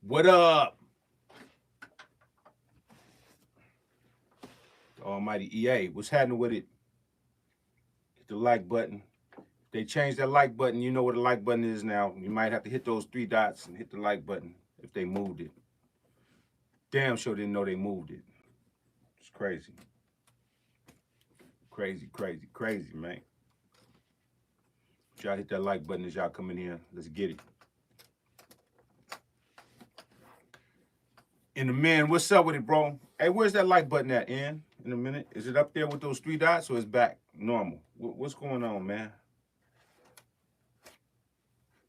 What up? The almighty EA. What's happening with it? Hit the like button. They changed that like button. You know what the like button is now. You might have to hit those three dots and hit the like button if they moved it. Damn sure didn't know they moved it. It's crazy. Crazy, crazy, crazy, man. Y'all hit that like button as y'all come in here. Let's get it. And the man, what's up with it, bro? Hey, where's that like button at, in a minute? Is it up there with those three dots or is back normal? What's going on, man?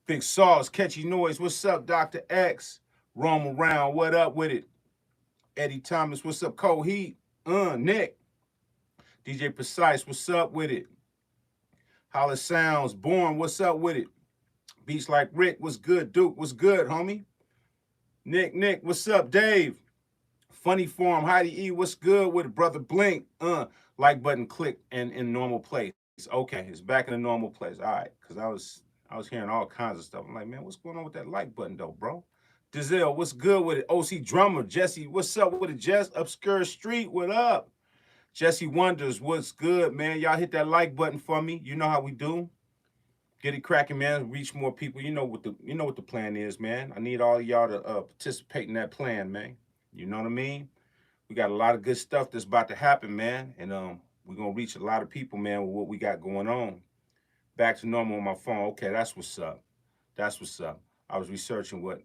Big Sauce, Catchy Noise, what's up, Dr. X? Roam around, what up with it? Eddie Thomas, what's up? Cold Heat, Nick. DJ Precise, what's up with it? Hollis Sounds, Born, what's up with it? Beats Like Rick, what's good? Duke, what's good, homie? Nick, what's up? Dave, Funny Form, Heidi E, what's good with it? Brother Blink, like button click and in normal place. Okay, it's back in the normal place. All right, because I was hearing all kinds of stuff. I'm like, man, what's going on with that like button though, bro? Dizelle, what's good with it? OC Drummer, Jesse, what's up with it? Jess, Obscure Street, what up? Jesse Wonders, what's good, man? Y'all hit that like button for me. You know how we do. Get it cracking, man. Reach more people. You know what the plan is, man. I need all of y'all to participate in that plan, man. You know what I mean? We got a lot of good stuff that's about to happen, man. And we're gonna reach a lot of people, man, with what we got going on. Back to normal on my phone. Okay, that's what's up. That's what's up. I was researching what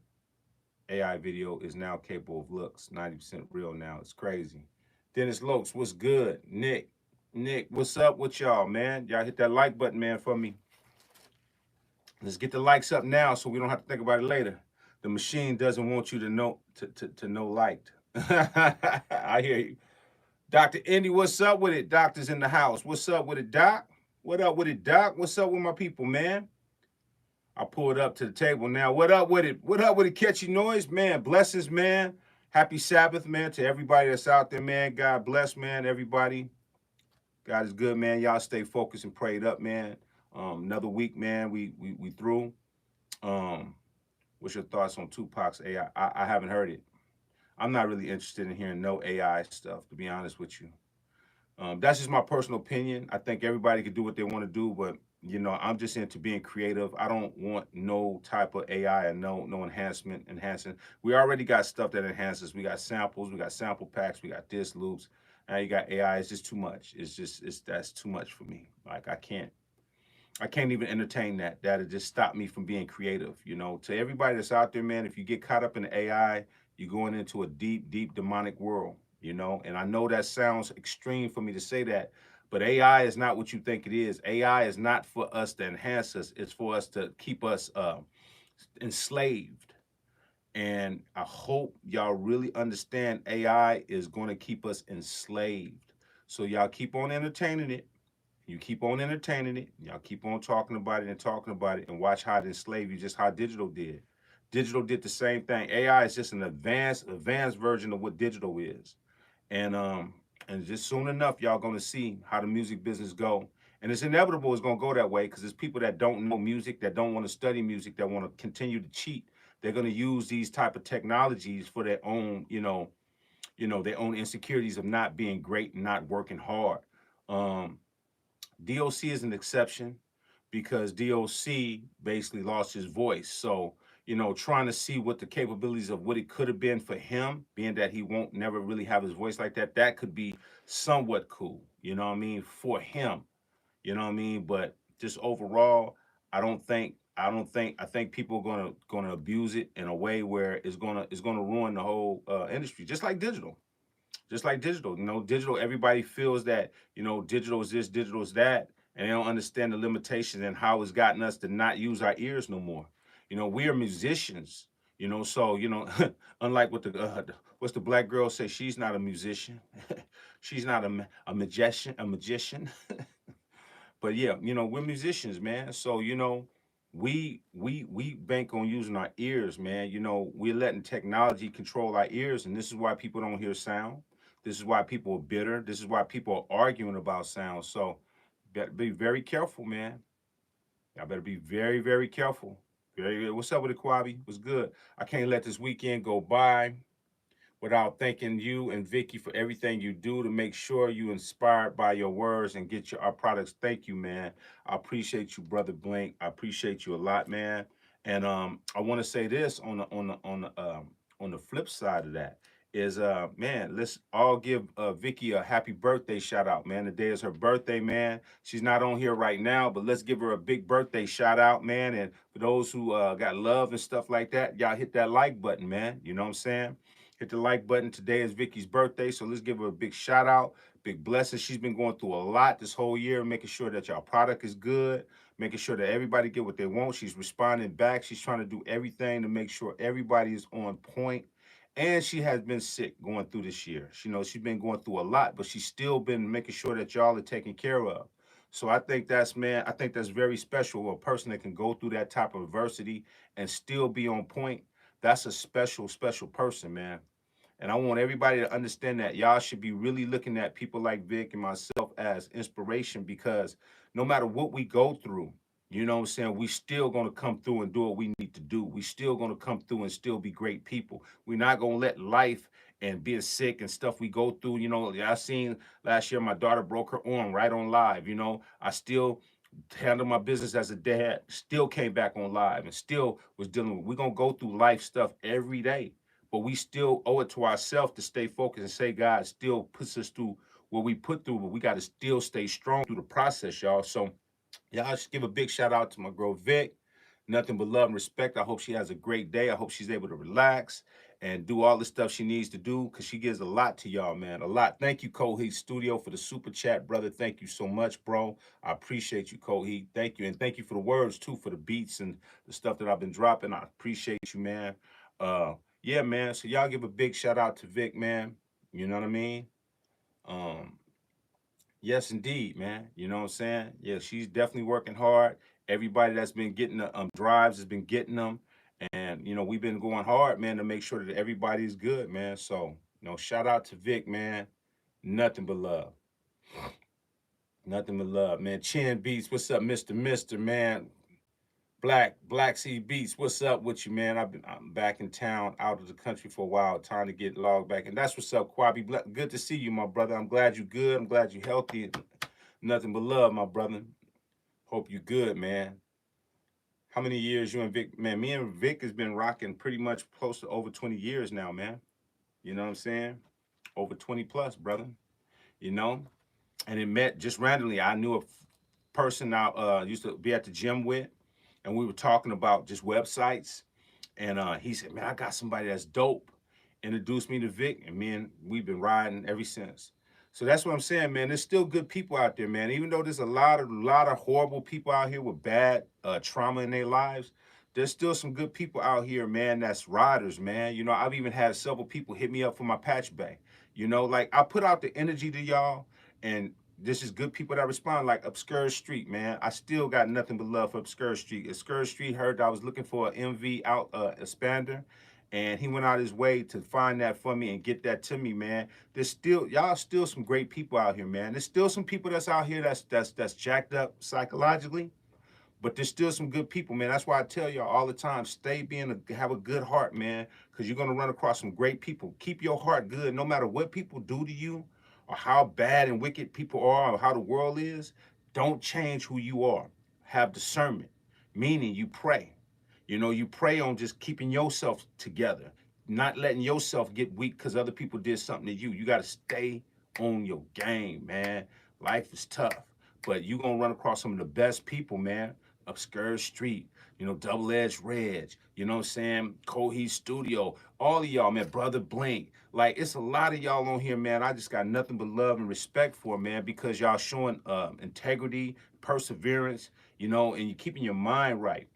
AI video is now capable of looks. 90% real now. It's crazy. Dennis Lokes, what's good? Nick, what's up with y'all, man? Y'all hit that like button, man, for me. Let's get the likes up now so we don't have to think about it later. The machine doesn't want you to know to know liked. I hear you. Dr. Indy, what's up with it? Doctor's in the house. What's up with it, Doc? What up with it, Doc? What's up with my people, man? I pulled up to the table now. What up with it? What up with it, Catchy Noise? Man, blessings, man. Happy Sabbath, man, to everybody that's out there, man. God bless, man, everybody. God is good, man. Y'all stay focused and prayed up, man. Another week, man. We through. What's your thoughts on Tupac's AI? I haven't heard it. I'm not really interested in hearing no AI stuff, to be honest with you. That's just my personal opinion. I think everybody can do what they want to do, but you know, I'm just into being creative. I don't want no type of AI and no enhancing. We already got stuff that enhances. We got samples, we got sample packs, we got disk loops. Now you got AI. It's just too much. That's too much for me. Like I can't even entertain that. That'll just stop me from being creative. You know, to everybody that's out there, man, if you get caught up in AI, you're going into a deep, deep demonic world, you know? And I know that sounds extreme for me to say that, but AI is not what you think it is. AI is not for us to enhance us. It's for us to keep us enslaved. And I hope y'all really understand AI is going to keep us enslaved. So y'all keep on entertaining it. You keep on entertaining it. Y'all keep on talking about it, and watch how it enslave you, just how digital did. Digital did the same thing. AI is just an advanced version of what digital is. And just soon enough, y'all gonna see how the music business go. And it's inevitable it's gonna go that way because it's people that don't know music, that don't want to study music, that want to continue to cheat. They're gonna use these type of technologies for their own, their own insecurities of not being great and not working hard. Um, DOC is an exception because DOC basically lost his voice. So, trying to see what the capabilities of what it could have been for him, being that he won't never really have his voice like that, that could be somewhat cool, you know what I mean, for him, you know what I mean? But just overall, I think people are gonna abuse it in a way where it's gonna ruin the whole industry, just like digital. Just like digital, digital, everybody feels that, digital is this, digital is that, and they don't understand the limitations and how it's gotten us to not use our ears no more. We are musicians, so, unlike what what's the black girl say, she's not a musician. She's not a magician. But yeah, we're musicians, man. So, we bank on using our ears, man. We're letting technology control our ears, and this is why people don't hear sound. This is why people are bitter. This is why people are arguing about sound. So, better be very careful, man. Y'all better be very, very careful. Very good. What's up with it, Quabi? What's good? I can't let this weekend go by without thanking you and Vicky for everything you do to make sure you inspired by your words and get your our products. Thank you, man. I appreciate you, brother Blink. I appreciate you a lot, man. And I want to say this on the flip side of that is man, let's all give Vicky a happy birthday shout out, man. Today is her birthday, man. She's not on here right now, but let's give her a big birthday shout out, man. And for those who got love and stuff like that, y'all hit that like button, man. You know what I'm saying? Hit the like button. Today is Vicky's birthday, so let's give her a big shout out, big blessing. She's been going through a lot this whole year, making sure that y'all product is good, making sure that everybody get what they want. She's responding back. She's trying to do everything to make sure everybody is on point. And she has been sick going through this year. She knows she's been going through a lot, but she's still been making sure that y'all are taken care of. So I think that's, man, I think that's very special. A person that can go through that type of adversity and still be on point. That's a special, special person, man. And I want everybody to understand that y'all should be really looking at people like Vic and myself as inspiration, because no matter what we go through, you know what I'm saying, we still gonna come through and do what we need to do. We still gonna come through and still be great people. We're not gonna let life and being sick and stuff we go through. You know, I seen last year my daughter broke her arm right on live. You know, I still handled my business as a dad, still came back on live and still was dealing with. We're gonna go through life stuff every day, but we still owe it to ourselves to stay focused and say God still puts us through what we put through, but we got to still stay strong through the process, y'all. So y'all should give a big shout out to my girl Vic. Nothing but love and respect. I hope she has a great day. I hope she's able to relax and do all the stuff she needs to do, because she gives a lot to y'all, man. A lot. Thank you, Coheed Studio, for the super chat, brother. Thank you so much, bro. I appreciate you, Coheed. Thank you. And thank you for the words, too, for the beats and the stuff that I've been dropping. I appreciate you, man. Yeah, man. So y'all give a big shout out to Vic, man. You know what I mean? Um, Yes, indeed, man. You know what I'm saying? Yeah, she's definitely working hard. Everybody that's been getting the drives has been getting them. And, you know, we've been going hard, man, to make sure that everybody's good, man. So, you know, shout out to Vic, man. Nothing but love. Nothing but love, man. Chin Beats, what's up, Mr. Man? Black Sea Beats, what's up with you, man? I'm back in town, out of the country for a while, trying to get logged back. And that's what's up, Quabi. Good to see you, my brother. I'm glad you're good. I'm glad you're healthy. Nothing but love, my brother. Hope you good, man. How many years you and Vic? Man, me and Vic has been rocking pretty much close to over 20 years now, man. You know what I'm saying? Over 20 plus, brother. You know? And it met just randomly. I knew a person I used to be at the gym with, and we were talking about just websites. And he said, man, I got somebody that's dope. Introduced me to Vic, and we've been riding ever since. So that's what I'm saying, man. There's still good people out there, man. Even though there's a lot of horrible people out here with bad trauma in their lives, there's still some good people out here, man, that's riders, man. You know, I've even had several people hit me up for my patch bay. You know, like I put out the energy to y'all, and this is good people that respond, like Obscure Street, man. I still got nothing but love for Obscure Street. Obscure Street heard I was looking for an MV out expander, and he went out his way to find that for me and get that to me, man. There's still y'all still some great people out here, man. There's still some people that's out here that's jacked up psychologically, but there's still some good people, man. That's why I tell y'all all the time, have a good heart, man, because you're gonna run across some great people. Keep your heart good, no matter what people do to you, or how bad and wicked people are, or how the world is. Don't change who you are. Have discernment, meaning you pray. You know, you pray on just keeping yourself together, not letting yourself get weak because other people did something to you. You got to stay on your game, man. Life is tough, but you're going to run across some of the best people, man. Obscure Street, you know, Double Edged Reg, you know what I'm saying? Coheed Studio, all of y'all, man, Brother Blink. Like, it's a lot of y'all on here, man. I just got nothing but love and respect for, man, because y'all showing integrity, perseverance, you know, and you keeping your mind right.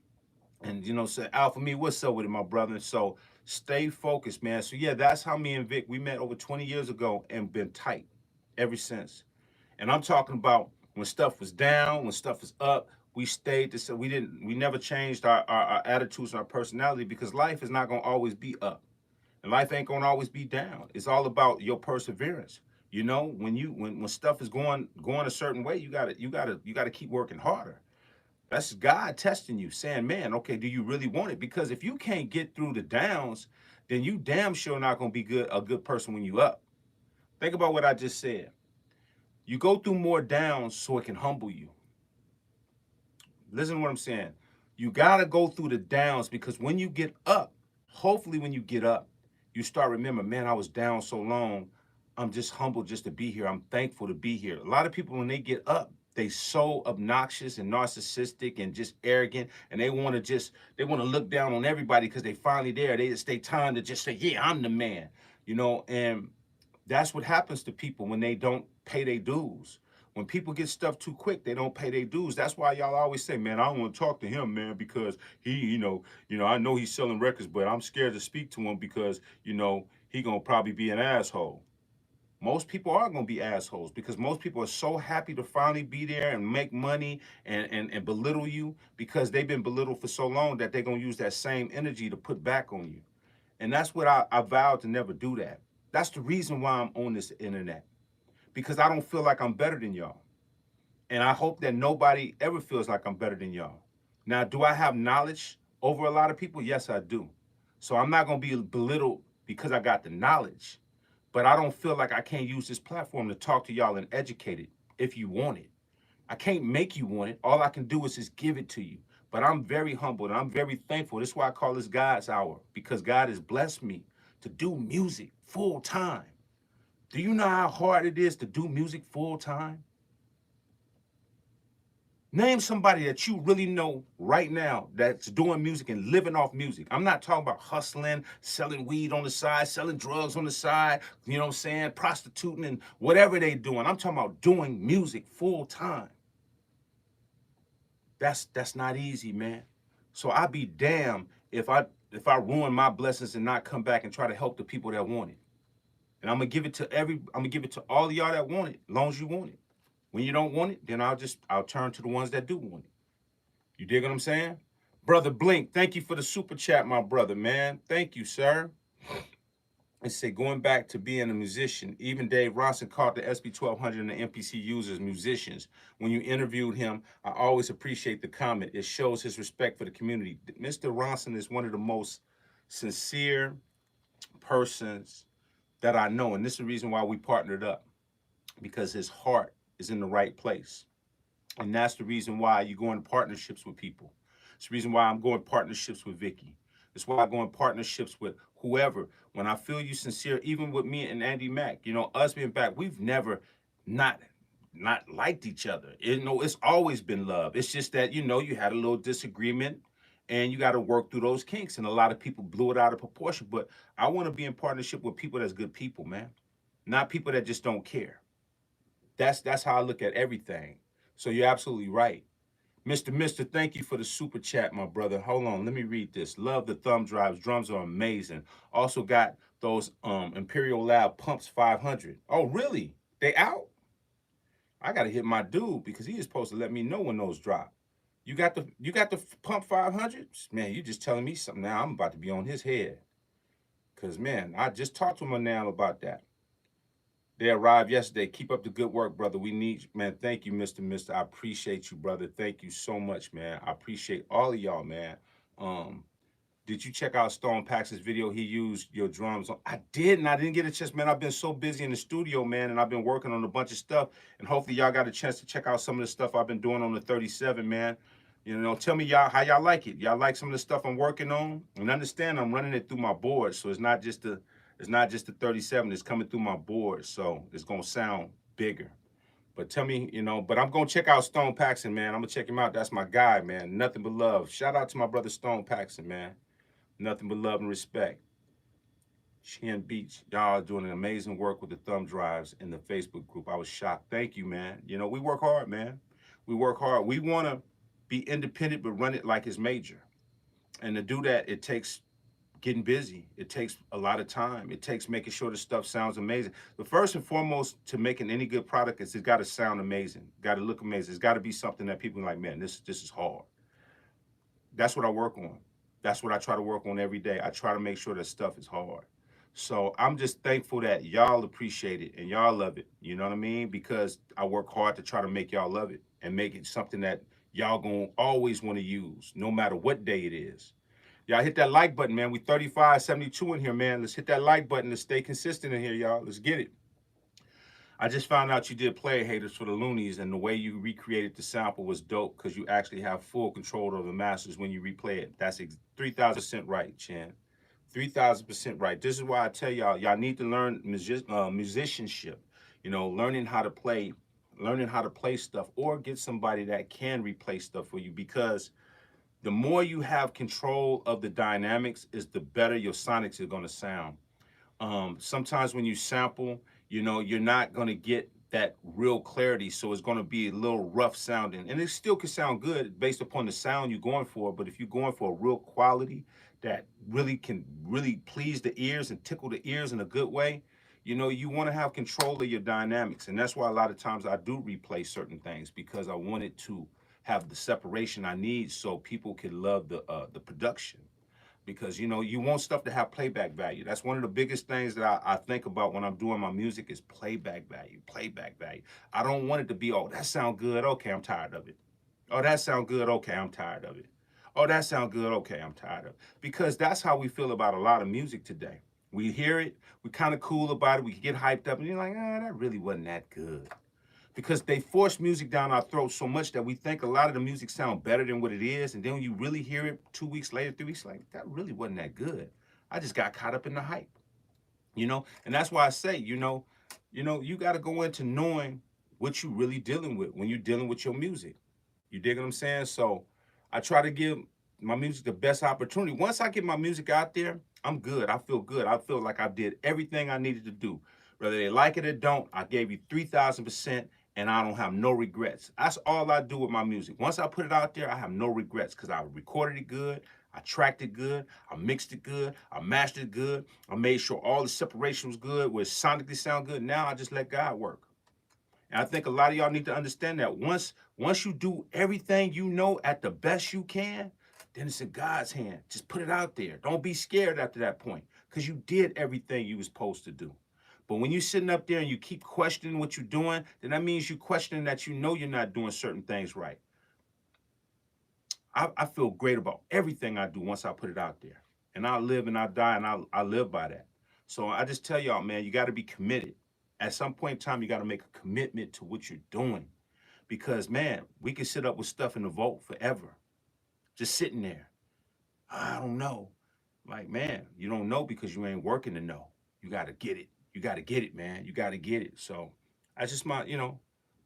And, you know, say, Alpha Me, what's up with it, my brother? So stay focused, man. So, yeah, that's how me and Vic, we met over 20 years ago and been tight ever since. And I'm talking about when stuff was down, when stuff was up, we stayed to say we never changed our attitudes and our personality, because life is not gonna always be up. And life ain't gonna always be down. It's all about your perseverance. You know, when stuff is going a certain way, you gotta keep working harder. That's God testing you, saying, man, okay, do you really want it? Because if you can't get through the downs, then you damn sure not gonna be a good person when you up. Think about what I just said. You go through more downs so it can humble you. Listen to what I'm saying. You gotta go through the downs because when you get up, hopefully when you get up, you start remembering, man, I was down so long. I'm just humbled just to be here. I'm thankful to be here. A lot of people, when they get up, they so obnoxious and narcissistic and just arrogant, and they want to look down on everybody because they finally there. They just take time to just say, yeah, I'm the man, and that's what happens to people when they don't pay their dues. When people get stuff too quick, they don't pay their dues. That's why y'all always say, man, I don't want to talk to him, man, because he, I know he's selling records, but I'm scared to speak to him because, he gonna probably be an asshole. Most people are gonna be assholes because most people are so happy to finally be there and make money and belittle you because they've been belittled for so long that they're gonna use that same energy to put back on you. And that's what I vowed to never do that. That's the reason why I'm on this internet, because I don't feel like I'm better than y'all. And I hope that nobody ever feels like I'm better than y'all. Now, do I have knowledge over a lot of people? Yes, I do. So I'm not going to be belittled because I got the knowledge, but I don't feel like I can't use this platform to talk to y'all and educate it if you want it. I can't make you want it. All I can do is just give it to you. But I'm very humbled and I'm very thankful. That's why I call this God's hour, because God has blessed me to do music full time. Do you know how hard it is to do music full time? Name somebody that you really know right now that's doing music and living off music. I'm not talking about hustling, selling weed on the side, selling drugs on the side, you know what I'm saying, prostituting and whatever they doing. I'm talking about doing music full time. That's not easy, man. So I'd be damned if I ruin my blessings and not come back and try to help the people that want it. And I'm gonna give it to all of y'all that want it, as long as you want it. When you don't want it, then I'll turn to the ones that do want it. You dig what I'm saying? Brother Blink, thank you for the super chat, my brother, man. Thank you, sir. And say, going back to being a musician, even Dave Ronson called the SB 1200 and the MPC users musicians. When you interviewed him, I always appreciate the comment. It shows his respect for the community. Mr. Ronson is one of the most sincere persons that I know. And this is the reason why we partnered up, because his heart is in the right place. And that's the reason why you go into partnerships with people. It's the reason why I'm going partnerships with Vicky. It's why I go in partnerships with whoever. When I feel you sincere, even with me and Andy Mack, us being back, we've never not not liked each other. It's always been love. It's just that, you had a little disagreement and you got to work through those kinks. And a lot of people blew it out of proportion. But I want to be in partnership with people that's good people, man. Not people that just don't care. That's how I look at everything. So you're absolutely right. Mister, thank you for the super chat, my brother. Hold on, let me read this. Love the thumb drives. Drums are amazing. Also got those Imperial Lab Pumps 500. Oh, really? They out? I gotta hit my dude because he is supposed to let me know when those drop. You got the Pump 500? Man, you just telling me something now. I'm about to be on his head. Cause man, I just talked to him now about that. They arrived yesterday. Keep up the good work, brother. We need you, man. Thank you, Mister. I appreciate you, brother. Thank you so much, man. I appreciate all of y'all, man. Um, did you check out Stone Pax's video? He used your drums on. I did, and I didn't get a chance, man. I've been so busy in the studio, man, and I've been working on a bunch of stuff. And hopefully, y'all got a chance to check out some of the stuff I've been doing on the 37, man. Tell me y'all how y'all like it. Y'all like some of the stuff I'm working on, and understand I'm running it through my board, so it's not just the 37. It's coming through my board, so it's gonna sound bigger. But tell me, but I'm gonna check out Stone Paxton, man. I'm gonna check him out. That's my guy, man. Nothing but love. Shout out to my brother Stone Paxton, man. Nothing but love and respect. Chin Beach, y'all are doing an amazing work with the thumb drives in the Facebook group. I was shocked. Thank you, man. We work hard, man. We work hard. We want to be independent, but run it like it's major. And to do that, it takes getting busy. It takes a lot of time. It takes making sure the stuff sounds amazing. The first and foremost to making any good product is it's got to sound amazing. Got to look amazing. It's got to be something that people are like, man, this is hard. That's what I work on. That's what I try to work on every day. I try to make sure that stuff is hard. So I'm just thankful that y'all appreciate it and y'all love it. You know what I mean? Because I work hard to try to make y'all love it and make it something that y'all gonna always want to use, no matter what day it is. Y'all hit that like button, man. We 3572 in here, man. Let's hit that like button to stay consistent in here, y'all. Let's get it. I just found out you did Player Haters for the Loonies, and the way you recreated the sample was dope because you actually have full control over the masters when you replay it. That's 3,000% right, Chan. 3,000% right. This is why I tell y'all, y'all need to learn musicianship. You know, learning how to play stuff, or get somebody that can replay stuff for you, because the more you have control of the dynamics, is the better your sonics are going to sound. Sometimes when you sample, you know, you're not going to get that real clarity, so it's going to be a little rough sounding, and it still can sound good based upon the sound you're going for. But if you're going for a real quality that really can really please the ears and tickle the ears in a good way, you know, you want to have control of your dynamics. And that's why a lot of times I do replay certain things, because I wanted to have the separation I need so people can love the production. Because, you know, you want stuff to have playback value. That's one of the biggest things that I think about when I'm doing my music, is playback value, playback value. I don't want it to be, oh, that sound good, okay, I'm tired of it. Oh, that sound good, okay, I'm tired of it. Oh, that sound good, okay, I'm tired of it. Because that's how we feel about a lot of music today. We hear it, we kind of cool about it, we get hyped up, and you're like, ah, that really wasn't that good. Because they force music down our throats so much that we think a lot of the music sound better than what it is. And then when you really hear it 2 weeks later, 3 weeks later, that really wasn't that good. I just got caught up in the hype, you know? And that's why I say, you got to go into knowing what you really dealing with when you're dealing with your music. You dig what I'm saying? So I try to give my music the best opportunity. Once I get my music out there, I'm good. I feel good. I feel like I did everything I needed to do. Whether they like it or don't, I gave you 3,000%, and I don't have no regrets. That's all I do with my music. Once I put it out there, I have no regrets, because I recorded it good, I tracked it good, I mixed it good, I mastered it good, I made sure all the separation was good, where it sonically sound good. Now I just let God work. And I think a lot of y'all need to understand that once you do everything you know at the best you can, then it's in God's hand. Just put it out there. Don't be scared after that point, because you did everything you was supposed to do. But when you're sitting up there and you keep questioning what you're doing, then that means you're questioning that you know you're not doing certain things right. I feel great about everything I do once I put it out there. And I live and I die, and I live by that. So I just tell y'all, man, you got to be committed. At some point in time, you got to make a commitment to what you're doing. Because, man, we can sit up with stuff in the vault forever, just sitting there. I don't know. Like, man, you don't know because you ain't working to know. You got to get it. You got to get it, man. You got to get it. So that's just my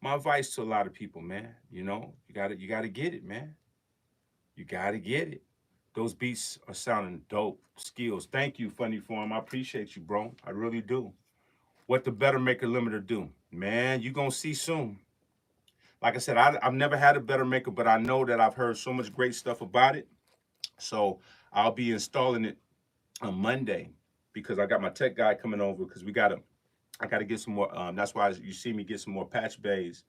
advice to a lot of people, man. You know, you got to get it, man. You got to get it. Those beats are sounding dope. Skills. Thank you, Funny Form. I appreciate you, bro. I really do. What the Better Maker Limiter do? Man, you going to see soon. Like I said, I've never had a Better Maker, but I know that I've heard so much great stuff about it. So I'll be installing it on Monday, because I got my tech guy coming over, because I got to get some more. That's why you see me get some more patch bays.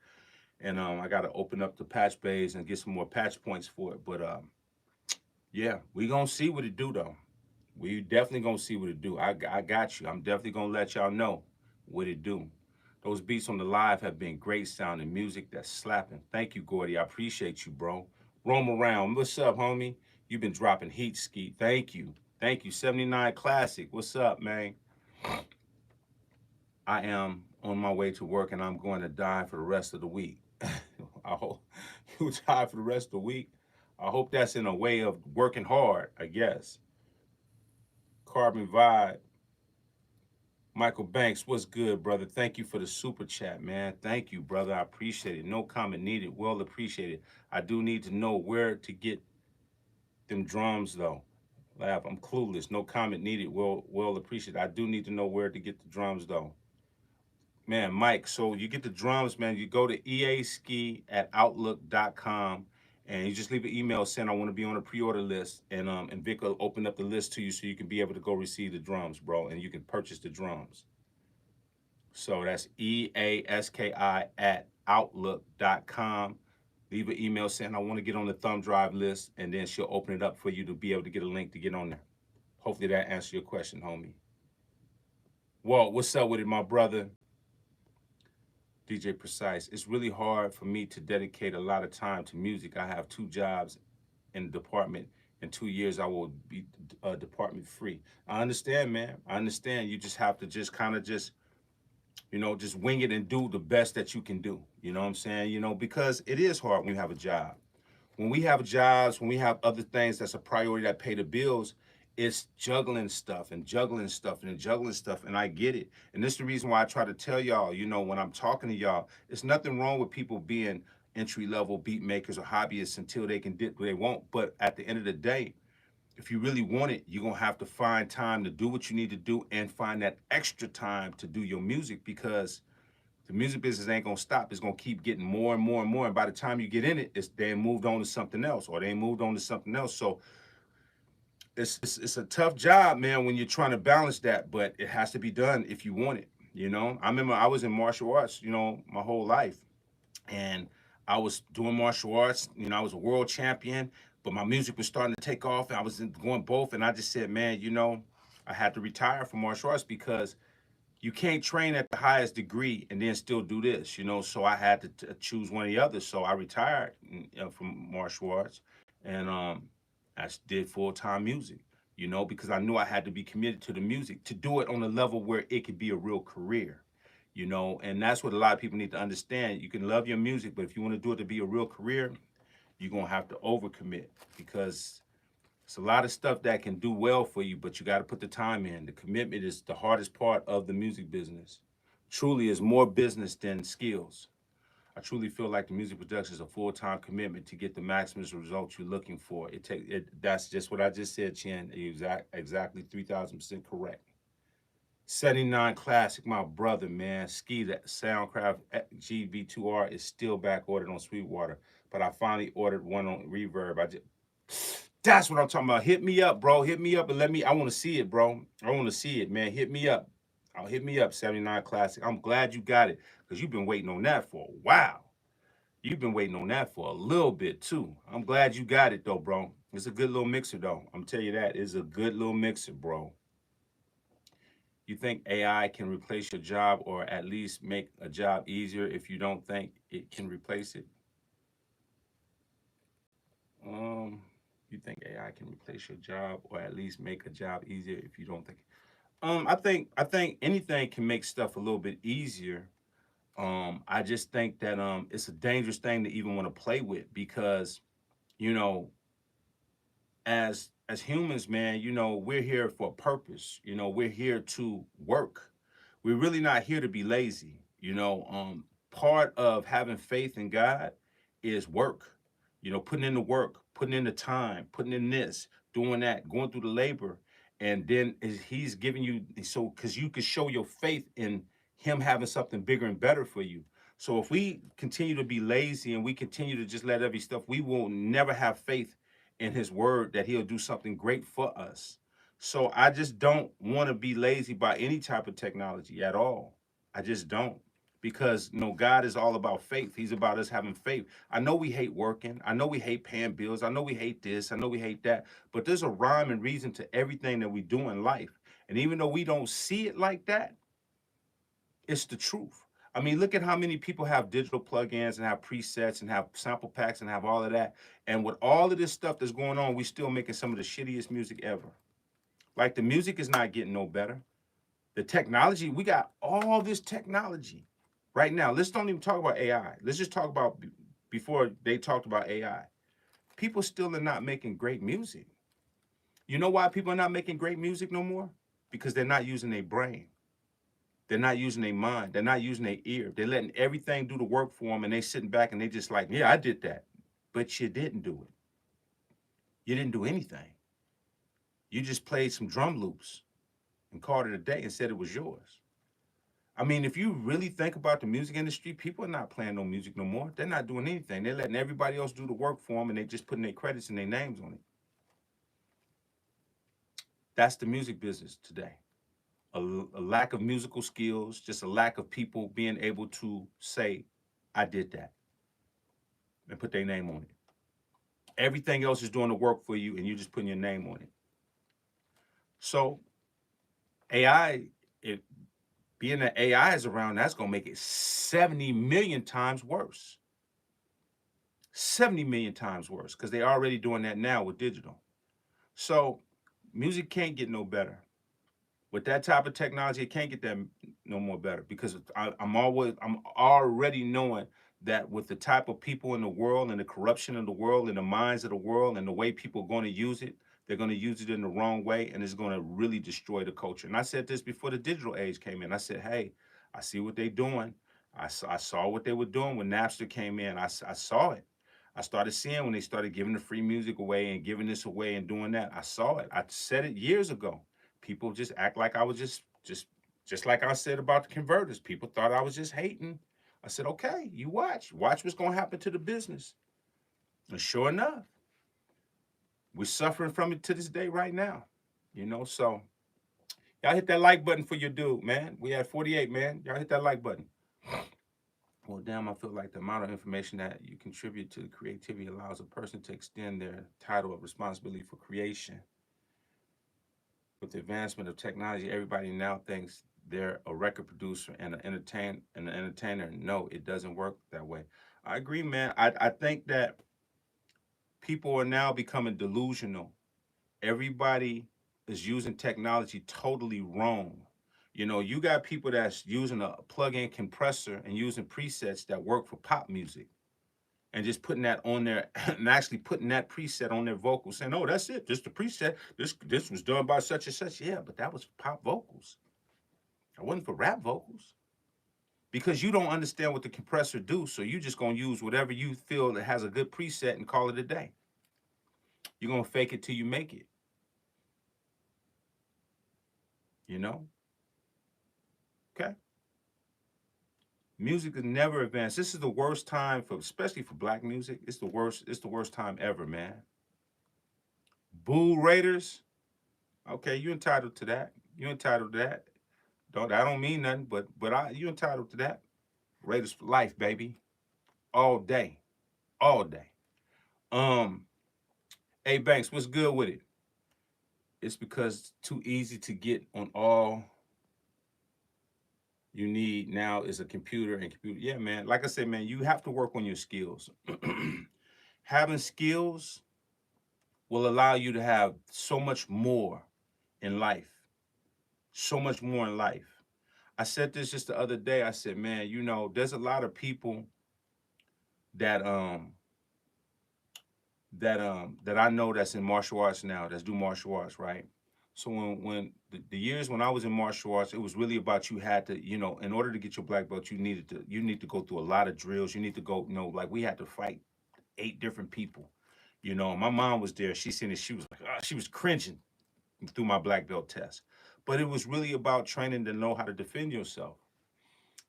And I got to open up the patch bays and get some more patch points for it. But yeah, we going to see what it do, though. We definitely going to see what it do. I got you. I'm definitely going to let y'all know what it do. Those beats on the live have been great sounding music that's slapping. Thank you, Gordy. I appreciate you, bro. Roam around. What's up, homie? You've been dropping heat, Ski. Thank you. Thank you. 79 Classic. What's up, man? I am on my way to work, and I'm going to die for the rest of the week. I hope you die for the rest of the week. I hope that's in a way of working hard, I guess. Carbon Vibe. Michael Banks, what's good, brother? Thank you for the super chat, man. Thank you, brother. I appreciate it. No comment needed. Well appreciated. I do need to know where to get them drums, though. Lab, I'm clueless. No comment needed. Well appreciated. I do need to know where to get the drums, though. Man, Mike, so you get the drums, man. You go to EASKI@outlook.com, and you just leave an email saying I want to be on a pre-order list, and Vic will open up the list to you so you can be able to go receive the drums, bro, and you can purchase the drums. So that's EASKI@outlook.com. Leave an email saying I want to get on the thumb drive list, and then she'll open it up for you to be able to get a link to get on there. Hopefully that answers your question, homie. Walt, what's up with it, my brother? DJ Precise. It's really hard for me to dedicate a lot of time to music. I have two jobs in the department. In 2 years, I will be department free. I understand, man. I understand. You just have to just kind of just, just wing it and do the best that you can do. You know what I'm saying? Because it is hard when you have a job. When we have jobs, when we have other things that's a priority that pay the bills, it's juggling stuff and juggling stuff and juggling stuff. And I get it. And this is the reason why I try to tell y'all, when I'm talking to y'all, it's nothing wrong with people being entry level beat makers or hobbyists until they can dip where they want. But at the end of the day, if you really want it, you're going to have to find time to do what you need to do and find that extra time to do your music, because the music business ain't gonna stop. It's gonna keep getting more and more and more. And by the time you get in it, they moved on to something else, or they moved on to something else. So it's a tough job, man, when you're trying to balance that, but it has to be done if you want it. I remember I was in martial arts, my whole life, and I was doing martial arts. I was a world champion, but my music was starting to take off, and I was going both. And I just said, man, I had to retire from martial arts because you can't train at the highest degree and then still do this, So I had to choose one or the other. So I retired from martial arts, and I did full-time music, because I knew I had to be committed to the music to do it on a level where it could be a real career, And that's what a lot of people need to understand. You can love your music, but if you want to do it to be a real career, you're gonna have to overcommit, because it's a lot of stuff that can do well for you, but you got to put the time in. The commitment is the hardest part of the music business. Truly is more business than skills. I truly feel like the music production is a full-time commitment to get the maximum results you're looking for. That's just what I just said, Chin. Exactly 3,000% correct. 79 Classic, my brother, man. Ski, that Soundcraft GV2R is still back ordered on Sweetwater, but I finally ordered one on Reverb. That's what I'm talking about. Hit me up, bro. Hit me up and I want to see it, bro. I want to see it, man. Hit me up. Hit me up, 79 Classic. I'm glad you got it, because you've been waiting on that for a while. You've been waiting on that for a little bit, too. I'm glad you got it, though, bro. It's a good little mixer, though. I'm telling you that. It's a good little mixer, bro. You think AI can replace your job, or at least make a job easier if you don't think it can replace it? You think AI can replace your job, or at least make a job easier if you don't think? I think anything can make stuff a little bit easier. I just think that it's a dangerous thing to even want to play with, because you know as humans, man, we're here for a purpose. We're here to work. We're really not here to be lazy. Part of having faith in God is work. Putting in the work, putting in the time, putting in this, doing that, going through the labor, and then He's giving you, so because you can show your faith in Him having something bigger and better for you. So if we continue to be lazy and we continue to just let every stuff, we will never have faith in His word that He'll do something great for us. So I just don't want to be lazy by any type of technology at all. I just don't. Because God is all about faith. He's about us having faith. I know we hate working. I know we hate paying bills. I know we hate this. I know we hate that. But there's a rhyme and reason to everything that we do in life. And even though we don't see it like that, it's the truth. I mean, look at how many people have digital plugins and have presets and have sample packs and have all of that. And with all of this stuff that's going on, we still making some of the shittiest music ever. Like, the music is not getting no better. The technology, we got all this technology right now. Let's don't even talk about AI. Let's just talk about before they talked about AI. People still are not making great music. You know why people are not making great music no more? Because they're not using their brain. They're not using their mind. They're not using their ear. They're letting everything do the work for them, and they sitting back and they just like, yeah, I did that. But you didn't do it. You didn't do anything. You just played some drum loops and called it a day and said it was yours. I mean, if you really think about the music industry, people are not playing no music no more. They're not doing anything. They're letting everybody else do the work for them, and they just putting their credits and their names on it. That's the music business today. A lack of musical skills, just a lack of people being able to say, I did that, and put their name on it. Everything else is doing the work for you, and you're just putting your name on it. So AI, Being that AI is around, that's going to make it 70 million times worse. 70 million times worse because they're already doing that now with digital. So music can't get no better. With that type of technology, it can't get that no more better because I'm already knowing that with the type of people in the world and the corruption of the world and the minds of the world and the way people are going to use it, they're going to use it in the wrong way and it's going to really destroy the culture. And I said this before the digital age came in. I said, hey, I see what they're doing. I saw what they were doing when Napster came in. I saw it. I started seeing when they started giving the free music away and giving this away and doing that. I saw it. I said it years ago. People just act like I was just like I said about the converters. People thought I was just hating. I said, okay, you watch what's gonna happen to the business. And sure enough, we're suffering from it to this day right now. So y'all hit that like button for your dude, man. We at 48, man. Y'all hit that like button. Well, damn, I feel like the amount of information that you contribute to the creativity allows a person to extend their title of responsibility for creation. With the advancement of technology, everybody now thinks they're a record producer and an entertainer. No, it doesn't work that way. I agree, man. I think that people are now becoming delusional. Everybody is using technology totally wrong. You got people that's using a plug-in compressor and using presets that work for pop music and just putting that on there and actually putting that preset on their vocals, saying, "Oh, that's it. Just the preset. This was done by such and such." Yeah, but that was pop vocals. It wasn't for rap vocals because you don't understand what the compressor do. So you just gonna use whatever you feel that has a good preset and call it a day. You're gonna fake it till you make it. You know? Okay. Music is never advanced. This is the worst time for, especially for black music. It's the worst. It's the worst time ever, man. Boo Raiders. Okay, you entitled to that. You entitled to that. I don't mean nothing, but you entitled to that. Raiders for life, baby. All day. All day. Um, hey Banks, what's good with it? It's because it's too easy to get on all you need now is a computer and computer. Yeah, man. Like I said, man, you have to work on your skills. Having skills will allow you to have so much more in life. So much more in life. I said this just the other day. I said, man, there's a lot of people that that I know that's in martial arts now, that's do martial arts, right? So when the years when I was in martial arts, it was really about you had to, in order to get your black belt, you need to go through a lot of drills. You need to go, like we had to fight 8 different people. My mom was there. She seen it. She was like, she was cringing through my black belt test. But it was really about training to know how to defend yourself.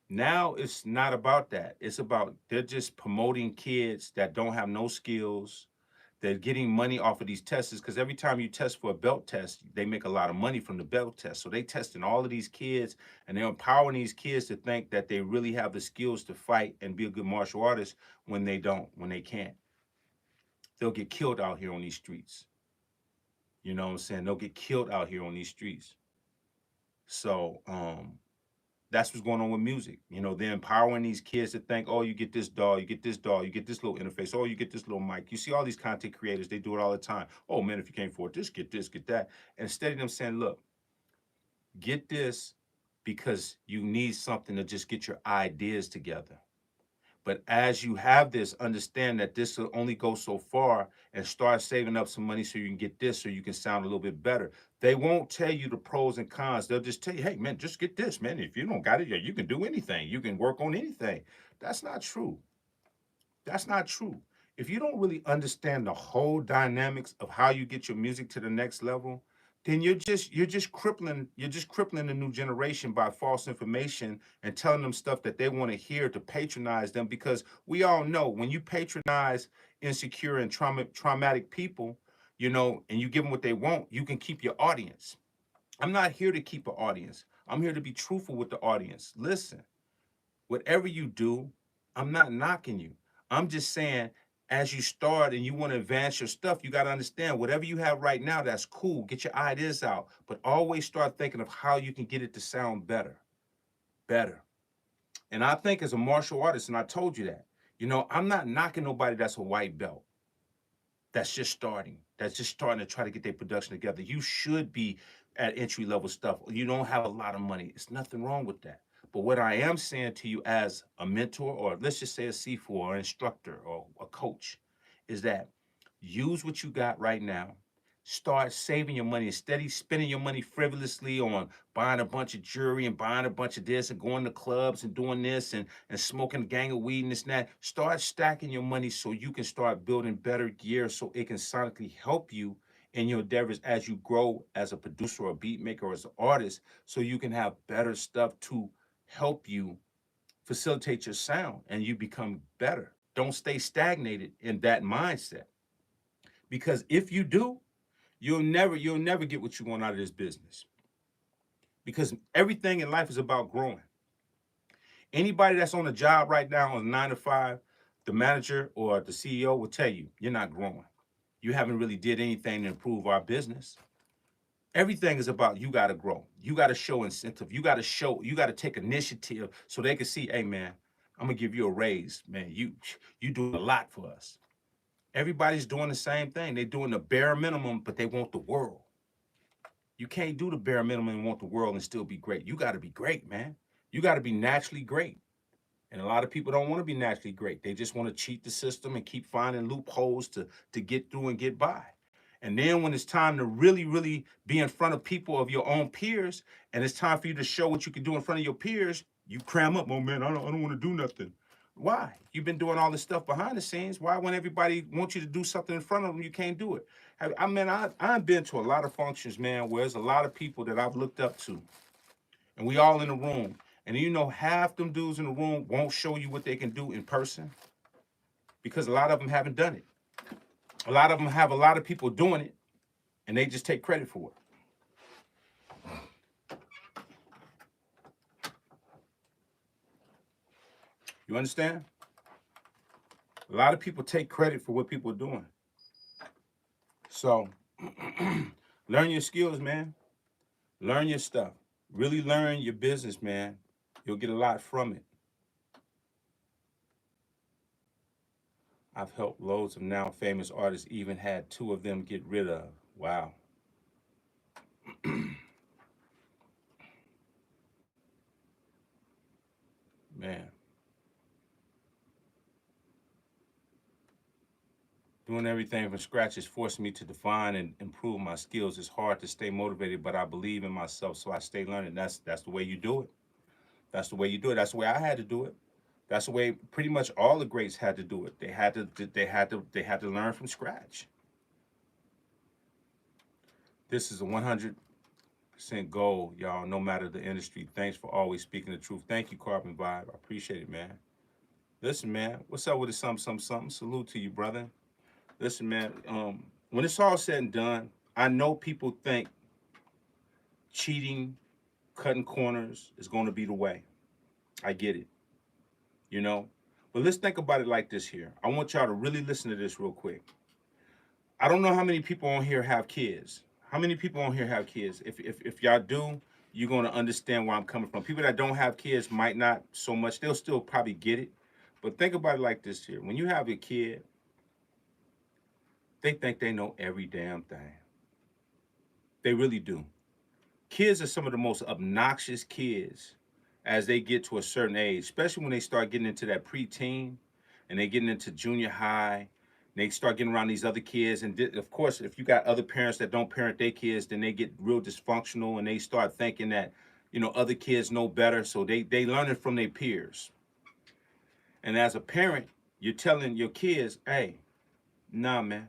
Now it's not about that. It's about they're just promoting kids that don't have no skills. They're getting money off of these tests because every time you test for a belt test, they make a lot of money from the belt test. So they testing all of these kids and they're empowering these kids to think that they really have the skills to fight and be a good martial artist when they don't, when they can't. They'll get killed out here on these streets. You know what I'm saying? They'll get killed out here on these streets. So that's what's going on with music. They're empowering these kids to think, oh, you get this doll, you get this doll, you get this little interface, oh, you get this little mic. You see all these content creators, they do it all the time. Oh man, if you can't afford this, get that. And instead of them saying, look, get this because you need something to just get your ideas together. But as you have this, understand that this will only go so far and start saving up some money so you can get this so you can sound a little bit better. They won't tell you the pros and cons. They'll just tell you, hey, man, just get this, man. If you don't got it, yeah, you can do anything. You can work on anything. That's not true. That's not true. If you don't really understand the whole dynamics of how you get your music to the next level, then you're just crippling the new generation by false information and telling them stuff that they want to hear to patronize them because we all know when you patronize insecure and traumatic people, and you give them what they want, you can keep your audience. I'm not here to keep an audience. I'm here to be truthful with the audience. Listen, whatever you do, I'm not knocking you. I'm just saying, as you start and you want to advance your stuff, you got to understand whatever you have right now, that's cool. Get your ideas out, but always start thinking of how you can get it to sound better. better. And I think as a martial artist, and I told you that, I'm not knocking nobody that's a white belt, that's just starting to try to get their production together. You should be at entry level stuff. You don't have a lot of money. It's nothing wrong with that. But what I am saying to you as a mentor, or let's just say a C4 or instructor or a coach, is that use what you got right now. Start saving your money instead of spending your money frivolously on buying a bunch of jewelry and buying a bunch of this and going to clubs and doing this and smoking a gang of weed and this and that. Start stacking your money so you can start building better gear so it can sonically help you in your endeavors as you grow as a producer or a beat maker or as an artist, so you can have better stuff to help you facilitate your sound and you become better. Don't stay stagnated in that mindset. Because if you do, you'll never get what you want out of this business. Because everything in life is about growing. Anybody that's on a job right now on 9 to 5, the manager or the CEO will tell you, you're not growing. You haven't really did anything to improve our business. Everything is about you got to grow. You got to show incentive. You got to take initiative so they can see, hey man, I'm gonna give you a raise, man. You do a lot for us. Everybody's doing the same thing. They're doing the bare minimum, but they want the world. You can't do the bare minimum and want the world and still be great. You got to be great, man. You got to be naturally great. And a lot of people don't want to be naturally great. They just want to cheat the system and keep finding loopholes to get through and get by. And then when it's time to really, really be in front of people of your own peers, and it's time for you to show what you can do in front of your peers, you cram up. Oh man, I don't want to do nothing. Why? You've been doing all this stuff behind the scenes. Why, when everybody wants you to do something in front of them, you can't do it? I've been to a lot of functions, man, where there's a lot of people that I've looked up to, and we all in the room. And half them dudes in the room won't show you what they can do in person because a lot of them haven't done it. A lot of them have a lot of people doing it, and they just take credit for it. You understand? A lot of people take credit for what people are doing. So learn your skills, man. Learn your stuff. Really learn your business, man. You'll get a lot from it. I've helped loads of now famous artists, even had 2 of them get rid of. Wow. Man. Doing everything from scratch is forcing me to define and improve my skills. It's hard to stay motivated, but I believe in myself, so I stay learning. That's the way you do it. That's the way you do it. That's the way I had to do it. That's the way pretty much all the greats had to do it. They had to learn from scratch. This is a 100% goal, y'all, no matter the industry. Thanks for always speaking the truth. Thank you, Carbon Vibe. I appreciate it, man. Listen, man, what's up with the something? Salute to you, brother. Listen, man, when it's all said and done, I know people think cheating, cutting corners is going to be the way. I get it, you know? But let's think about it like this here. I want y'all to really listen to this real quick. I don't know how many people on here have kids. How many people on here have kids? If y'all do, you're going to understand where I'm coming from. People that don't have kids might not so much. They'll still probably get it. But think about it like this here. When you have a kid, they think they know every damn thing. They really do. Kids are some of the most obnoxious kids as they get to a certain age, especially when they start getting into that preteen and they getting into junior high. They start getting around these other kids. And of course, if you got other parents that don't parent their kids, then they get real dysfunctional and they start thinking that, other kids know better. So they learn it from their peers. And as a parent, you're telling your kids, hey, nah, man.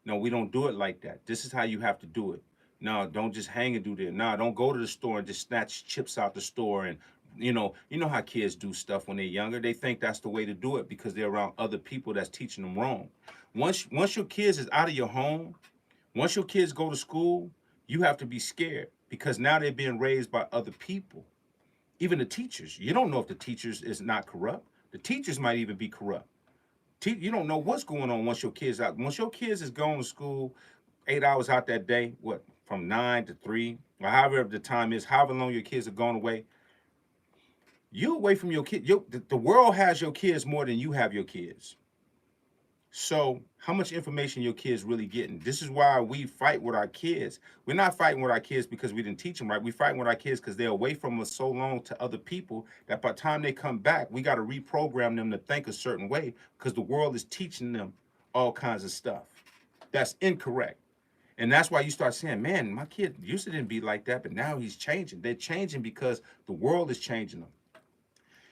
No, we don't do it like that. This is how you have to do it. No, don't just hang and do that. No, don't go to the store and just snatch chips out the store. And you know how kids do stuff when they're younger. They think that's the way to do it because they're around other people that's teaching them wrong. Once your kids is out of your home, once your kids go to school, you have to be scared because now they're being raised by other people. Even the teachers. You don't know if the teachers is not corrupt. The teachers might even be corrupt. You don't know what's going on once your kids out. Once your kids is going to school 8 hours out that day, from 9 to 3, or however the time is, however long your kids are going away, You away from your kid. The world has your kids more than you have your kids. So how much information your kids really getting? This is why we fight with our kids. We're not fighting with our kids because we didn't teach them right. We're fighting with our kids because they're away from us so long to other people that by the time they come back, we got to reprogram them to think a certain way because the world is teaching them all kinds of stuff. That's incorrect. And that's why you start saying, man, my kid used to didn't be like that, but now he's changing. They're changing because the world is changing them.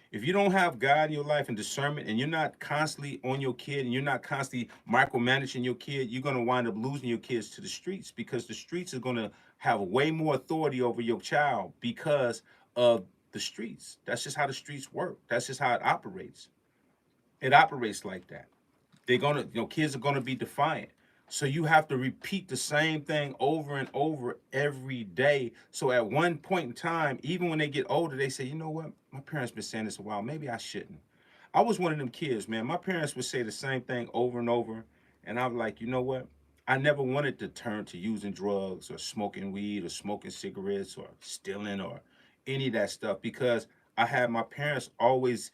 If you don't have God in your life and discernment, and you're not constantly on your kid, and you're not constantly micromanaging your kid, you're going to wind up losing your kids to the streets, because the streets are going to have way more authority over your child because of the streets. That's just how the streets work. That's just how it operates. It operates like that. They're gonna, kids are gonna be defiant. So you have to repeat the same thing over and over every day. So at one point in time, even when they get older, they say, you know what? My parents been saying this a while. Maybe I shouldn't. I was one of them kids, man. My parents would say the same thing over and over. And I'm like, you know what? I never wanted to turn to using drugs or smoking weed or smoking cigarettes or stealing or any of that stuff, because I had my parents always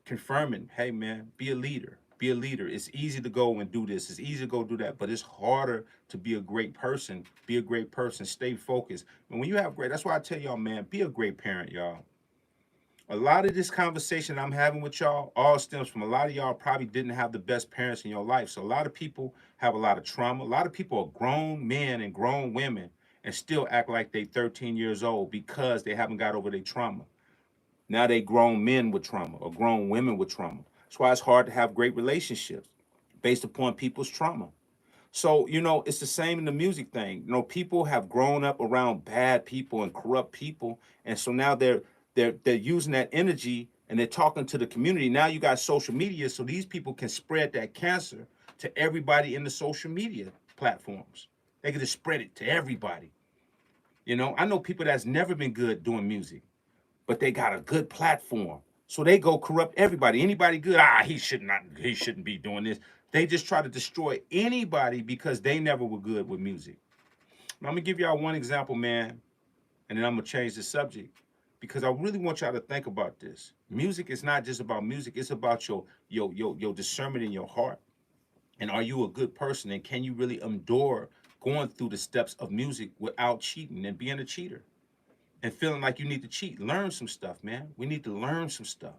confirming, hey man, be a leader. Be a leader. It's easy to go and do this. It's easy to go do that, but it's harder to be a great person. Be a great person. Stay focused. And when you have great, that's why I tell y'all, man, be a great parent, y'all. A lot of this conversation I'm having with y'all all stems from a lot of y'all probably didn't have the best parents in your life. So a lot of people have a lot of trauma. A lot of people are grown men and grown women and still act like they 13 years old because they haven't got over their trauma. Now they grown men with trauma or grown women with trauma. That's why it's hard to have great relationships based upon people's trauma. So, it's the same in the music thing. People have grown up around bad people and corrupt people. And so now they're using that energy and they're talking to the community. Now you got social media, so these people can spread that cancer to everybody in the social media platforms. They can just spread it to everybody. I know people that's never been good doing music, but they got a good platform. So they go corrupt everybody. Anybody good, he shouldn't be doing this. They just try to destroy anybody because they never were good with music. Now, I'm gonna give y'all one example, man, and then I'm gonna change the subject because I really want y'all to think about this. Music is not just about music, it's about your discernment in your heart. And are you a good person? And can you really endure going through the steps of music without cheating and being a cheater? And feeling like you need to cheat. Learn some stuff, man. We need to learn some stuff.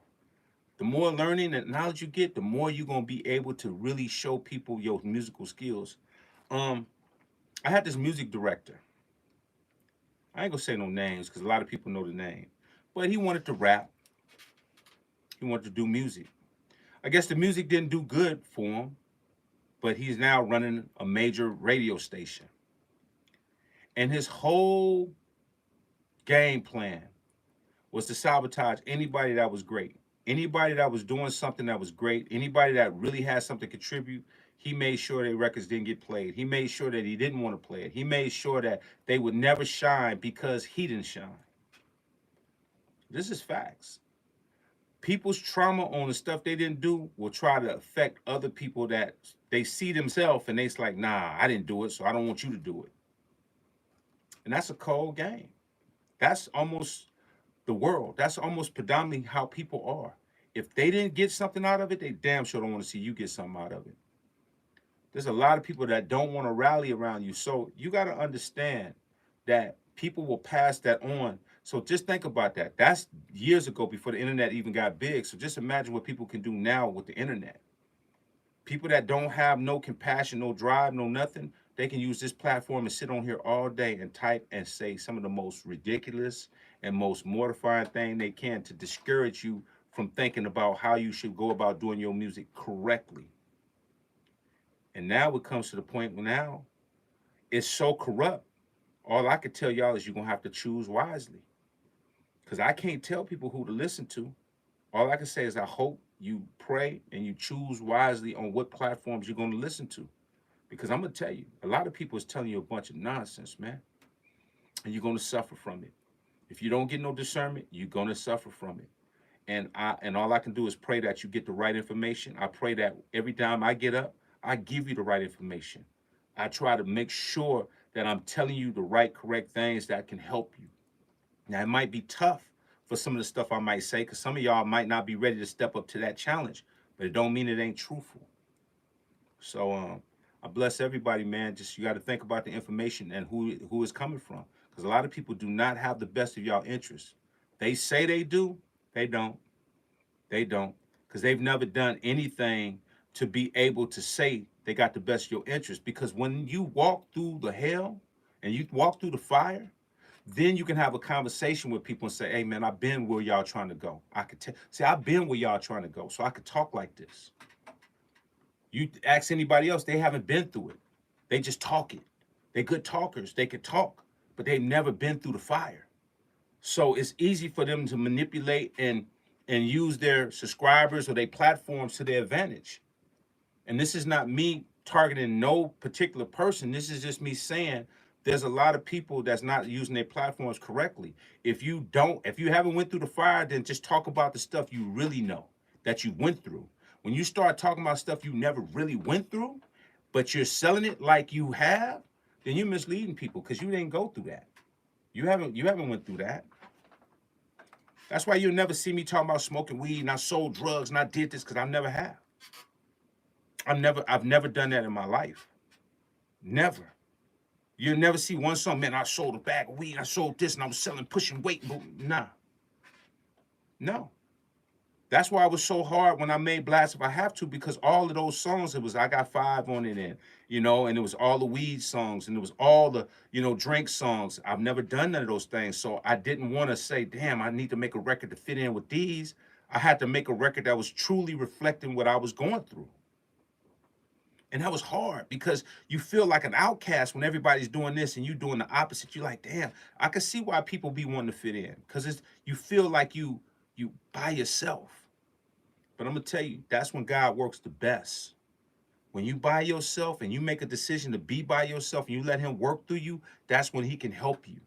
The more learning and knowledge you get, the more you're gonna be able to really show people your musical skills. Um, I had this music director. I ain't gonna say no names because a lot of people know the name. But he wanted to rap. He wanted to do music. I guess the music didn't do good for him, but he's now running a major radio station. And his whole game plan was to sabotage anybody that was great. Anybody that was doing something that was great, anybody that really had something to contribute, he made sure their records didn't get played. He made sure that he didn't want to play it. He made sure that they would never shine because he didn't shine. This is facts. People's trauma on the stuff they didn't do will try to affect other people that they see themselves and they's like, nah, I didn't do it, so I don't want you to do it. And that's a cold game. That's almost the world. That's almost predominantly how people are. If they didn't get something out of it, they damn sure don't want to see you get something out of it. There's a lot of people that don't want to rally around you. So you got to understand that people will pass that on. So just think about that. That's years ago before the internet even got big. So just imagine what people can do now with the internet. People that don't have no compassion, no drive, no nothing, they can use this platform and sit on here all day and type and say some of the most ridiculous and most mortifying thing they can to discourage you from thinking about how you should go about doing your music correctly. And now it comes to the point where now it's so corrupt. All I can tell y'all is you're going to have to choose wisely. Because I can't tell people who to listen to. All I can say is I hope you pray and you choose wisely on what platforms you're going to listen to. Because I'm going to tell you, a lot of people is telling you a bunch of nonsense, man. And you're going to suffer from it. If you don't get no discernment, you're going to suffer from it. And all I can do is pray that you get the right information. I pray that every time I get up, I give you the right information. I try to make sure that I'm telling you the right, correct things that can help you. Now, it might be tough for some of the stuff I might say, because some of y'all might not be ready to step up to that challenge, but it don't mean it ain't truthful. So I bless everybody, man. Just you got to think about the information and who is coming from, because a lot of people do not have the best of y'all interests. They say they do, they don't. They don't, because they've never done anything to be able to say they got the best of your interest. Because when you walk through the hell and you walk through the fire, then you can have a conversation with people and say, hey man, I've been where y'all trying to go. I could say I've been where y'all trying to go, so I could talk like this. You ask anybody else, they haven't been through it. They just talk it. They're good talkers. They could talk, but they've never been through the fire. So it's easy for them to manipulate and use their subscribers or their platforms to their advantage. And this is not me targeting no particular person. This is just me saying there's a lot of people that's not using their platforms correctly. If you haven't went through the fire, then just talk about the stuff you really know that you went through. When you start talking about stuff you never really went through, but you're selling it like you have, then you're misleading people, because you didn't go through that. You haven't went through that. That's why you'll never see me talking about smoking weed and I sold drugs and I did this, because I never have. I've never done that in my life. Never. You'll never see one song, man, I sold a bag of weed, I sold this, and I was selling, pushing weight. Nah. No. That's why it was so hard when I made Blast If I Have To, because all of those songs, it was I Got Five on it, and and it was all the weed songs, and it was all the drink songs. I've never done none of those things, so I didn't want to say, damn, I need to make a record to fit in with these. I had to make a record that was truly reflecting what I was going through. And that was hard, because you feel like an outcast when everybody's doing this and you doing the opposite. You're like, damn, I can see why people be wanting to fit in, because you feel like you by yourself. But I'm gonna tell you, that's when God works the best. When you by yourself and you make a decision to be by yourself and you let him work through you, that's when he can help you.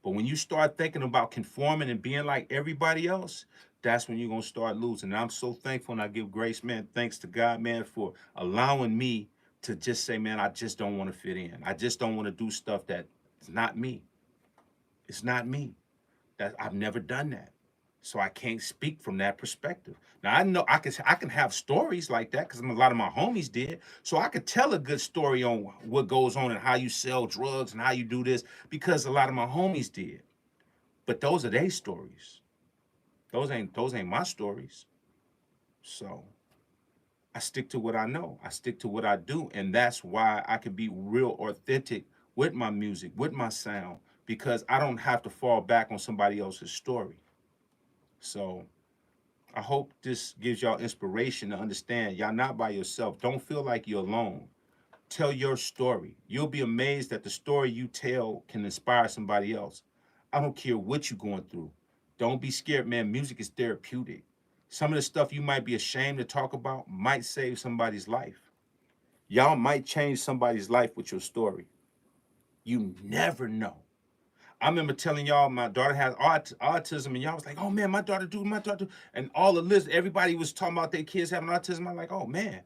But when you start thinking about conforming and being like everybody else, that's when you're gonna start losing. And I'm so thankful, and I give grace, man, thanks to God, man, for allowing me to just say, man, I just don't want to fit in. I just don't want to do stuff that's not me. It's not me. I've never done that. So I can't speak from that perspective. Now I know I can have stories like that, because a lot of my homies did. So I could tell a good story on what goes on and how you sell drugs and how you do this, because a lot of my homies did. But those are their stories. Those ain't my stories. So I stick to what I know. I stick to what I do, and that's why I can be real authentic with my music, with my sound, because I don't have to fall back on somebody else's story. So I hope this gives y'all inspiration to understand y'all not by yourself. Don't feel like you're alone. Tell your story. You'll be amazed that the story you tell can inspire somebody else. I don't care what you're going through. Don't be scared, man. Music is therapeutic. Some of the stuff you might be ashamed to talk about might save somebody's life. Y'all might change somebody's life with your story. You never know. I remember telling y'all my daughter has autism, and y'all was like, oh man, my daughter do. And all the list, everybody was talking about their kids having autism. I'm like, oh man,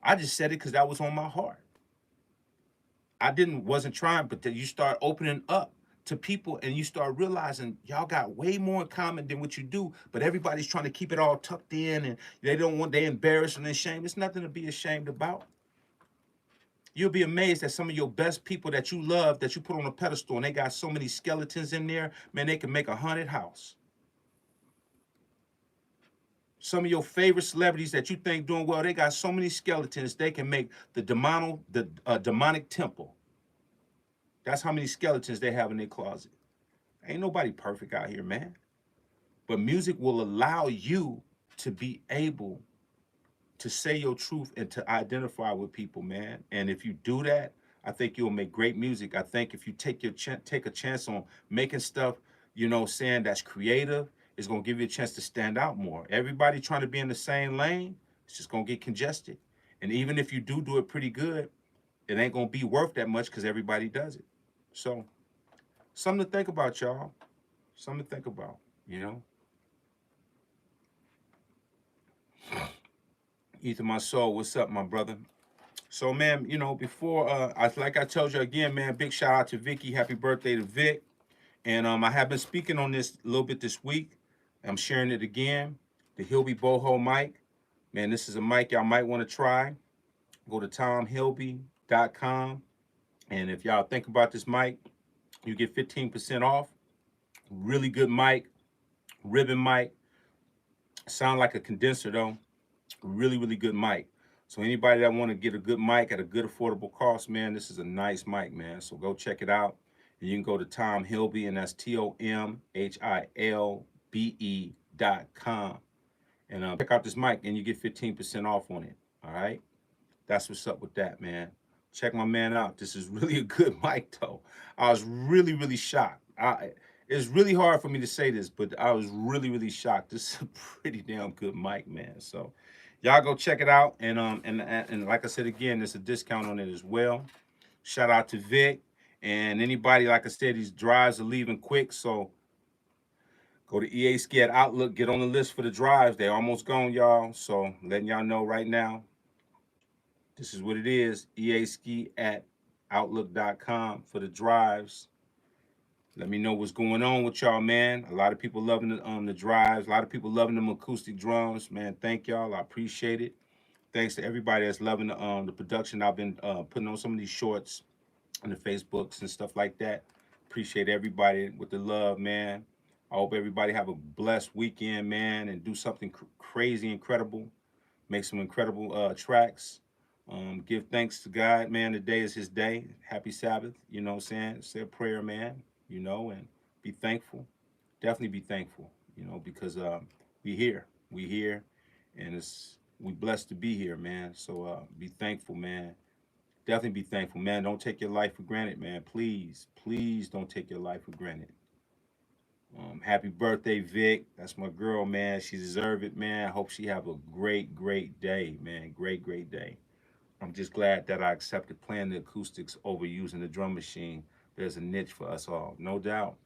I just said it because that was on my heart. I wasn't trying, but then you start opening up to people and you start realizing y'all got way more in common than what you do, but everybody's trying to keep it all tucked in, and they embarrassed and ashamed. It's nothing to be ashamed about. You'll be amazed at some of your best people that you love, that you put on a pedestal, and they got so many skeletons in there, man, they can make a haunted house. Some of your favorite celebrities that you think doing well, they got so many skeletons, they can make the demonic temple. That's how many skeletons they have in their closet. Ain't nobody perfect out here, man. But music will allow you to be able to say your truth and to identify with people, man. And if you do that, I think you'll make great music. I think if you take a chance on making stuff, saying that's creative, it's gonna give you a chance to stand out more. Everybody trying to be in the same lane, it's just gonna get congested. And even if you do it pretty good, it ain't gonna be worth that much, because everybody does it. So, something to think about, y'all. Something to think about, Ether my soul, what's up, my brother? So, man, before like I told you again, man, big shout out to Vicky. Happy birthday to Vic. And I have been speaking on this a little bit this week. I'm sharing it again. The Hilby Boho mic. Man, this is a mic y'all might want to try. Go to tomhilby.com. And if y'all think about this mic, you get 15% off. Really good mic, ribbon mic. Sound like a condenser though. Really, really good mic. So anybody that want to get a good mic at a good affordable cost, man, this is a nice mic, man. So go check it out. And you can go to Tom Hilby, and that's TOMHILBE.com. And check out this mic, and you get 15% off on it. All right? That's what's up with that, man. Check my man out. This is really a good mic, though. I was really, really shocked. It's really hard for me to say this, but I was really, really shocked. This is a pretty damn good mic, man. So y'all go check it out. And like I said again, there's a discount on it as well. Shout out to Vic. And anybody, like I said, these drives are leaving quick. So go to EASKI at Outlook. Get on the list for the drives. They're almost gone, y'all. So letting y'all know right now. This is what it is. EASKI at Outlook.com for the drives. Let me know what's going on with y'all, man. A lot of people loving the drives. A lot of people loving them acoustic drums, man. Thank y'all. I appreciate it. Thanks to everybody that's loving the production. I've been putting on some of these shorts on the Facebooks and stuff like that. Appreciate everybody with the love, man. I hope everybody have a blessed weekend, man, and do something crazy, incredible. Make some incredible tracks. Give thanks to God, man. Today is his day. Happy Sabbath. You know what I'm saying? Say a prayer, man. You know, and be thankful. Definitely be thankful, you know, because we here. We here, and we blessed to be here, man. So be thankful, man. Definitely be thankful, man. Don't take your life for granted, man. Please, please don't take your life for granted. Happy birthday, Vic. That's my girl, man. She deserves it, man. I hope she have a great, great day, man. Great, great day. I'm just glad that I accepted playing the acoustics over using the drum machine. There's a niche for us all, no doubt.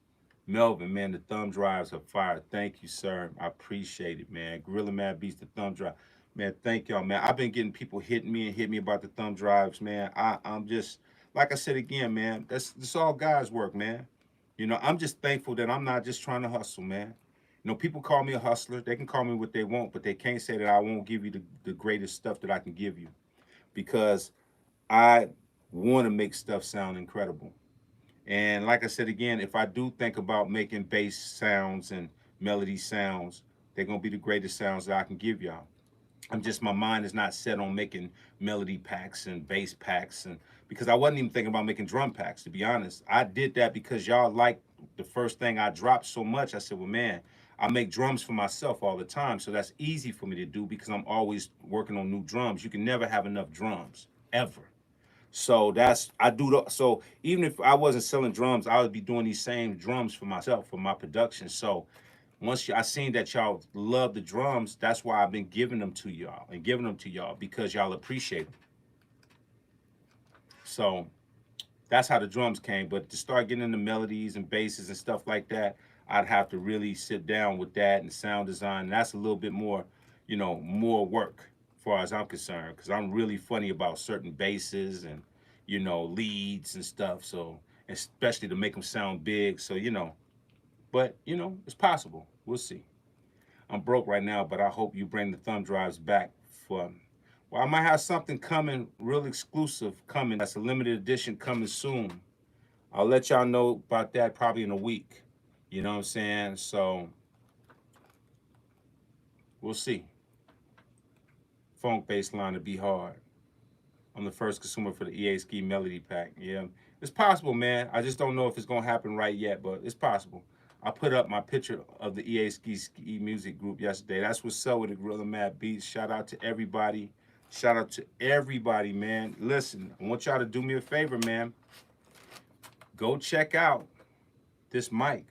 Melvin, man, the thumb drives are fire. Thank you, sir. I appreciate it, man. Gorilla Mad Beats, the thumb drive. Man, thank y'all, man. I've been getting people hitting me about the thumb drives, man. I'm just, like I said again, man, that's all God's work, man. You know, I'm just thankful that I'm not just trying to hustle, man. You know, people call me a hustler. They can call me what they want, but they can't say that I won't give you the greatest stuff that I can give you, because I want to make stuff sound incredible. And like I said again, if I do think about making bass sounds and melody sounds, they're going to be the greatest sounds that I can give y'all. My mind is not set on making melody packs and bass packs, and because I wasn't even thinking about making drum packs, to be honest. I did that because y'all liked the first thing I dropped so much. I said, well, man, I make drums for myself all the time, so that's easy for me to do because I'm always working on new drums. You can never have enough drums, ever. So so even if I wasn't selling drums, I would be doing these same drums for myself, for my production. So once I seen that y'all love the drums, that's why I've been giving them to y'all because y'all appreciate them. So that's how the drums came. But to start getting into melodies and basses and stuff like that, I'd have to really sit down with that and sound design. And that's a little bit more, more work as far as I'm concerned, because I'm really funny about certain basses and, leads and stuff. So, especially to make them sound big. So, but, it's possible. We'll see. I'm broke right now, but I hope you bring the thumb drives back for. Well, I might have something coming, real exclusive coming. That's a limited edition coming soon. I'll let y'all know about that probably in a week. You know what I'm saying? So we'll see. Funk bass line to be hard. I'm the first consumer for the EASKI Melody Pack. Yeah, it's possible, man. I just don't know if it's gonna happen right yet, but it's possible. I put up my picture of the EASKI Ski Music Group yesterday. That's what's up with the Gorilla Mad Beats. Shout out to everybody. Shout out to everybody, man. Listen, I want y'all to do me a favor, man. Go check out this mic.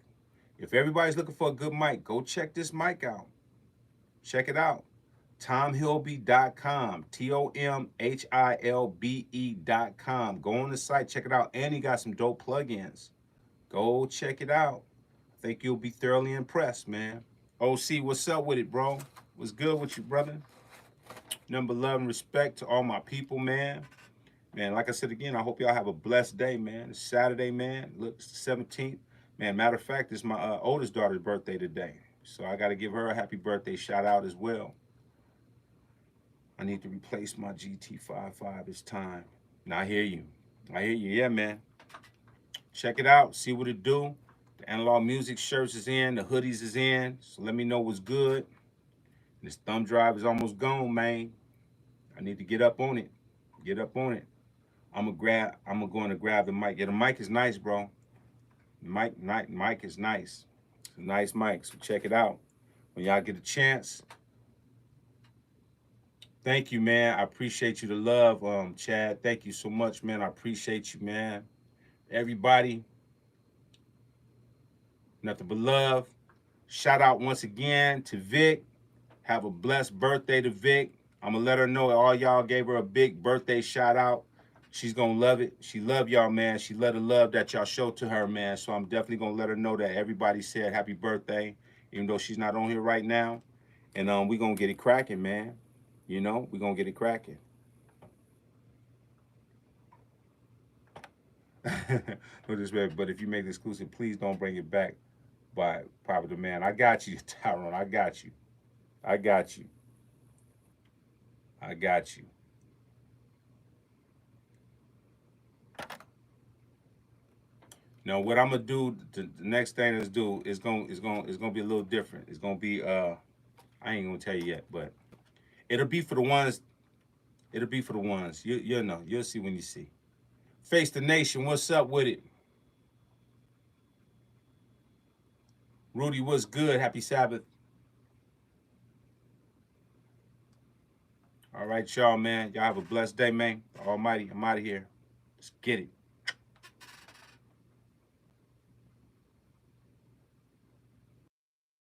If everybody's looking for a good mic, go check this mic out. Check it out. TomHilby.com. TomHilbe.com. Go on the site, check it out. And he got some dope plugins. Go check it out. I think you'll be thoroughly impressed, man. OC, what's up with it, bro? What's good with you, brother? Number love and respect to all my people, man. Man, like I said again, I hope y'all have a blessed day, man. It's Saturday, man. Look, it's the 17th. Man, matter of fact, it's my oldest daughter's birthday today. So I got to give her a happy birthday shout out as well. I need to replace my GT55. It's time. Now I hear you. I hear you. Yeah, man. Check it out. See what it do. The analog music shirts is in. The hoodies is in. So let me know what's good. This thumb drive is almost gone, man. I need to get up on it. Get up on it. I'm going to grab the mic. Yeah, the mic is nice, bro. The mic is nice. It's a nice mic. So check it out. When y'all get a chance. Thank you, man. I appreciate you, the love, Chad. Thank you so much, man. I appreciate you, man. Everybody, nothing but love. Shout out once again to Vic. Have a blessed birthday to Vic. I'm going to let her know all y'all gave her a big birthday shout out. She's going to love it. She love y'all, man. She love the love that y'all show to her, man. So I'm definitely going to let her know that everybody said happy birthday, even though she's not on here right now. And we're going to get it cracking, man. You know, we're going to get it cracking. No disrespect, but if you make it exclusive, please don't bring it back by Papa the Man. I got you, Tyrone. I got you. I got you. I got you. Now, what I'm gonna do, the next thing is do is gonna be a little different. It's gonna be I ain't gonna tell you yet, but it'll be for the ones. It'll be for the ones. You'll know. You'll see when you see. Face the Nation. What's up with it? Rudy, what's good? Happy Sabbath. All right, y'all, man. Y'all have a blessed day, man. Almighty, I'm out of here. Let's get it.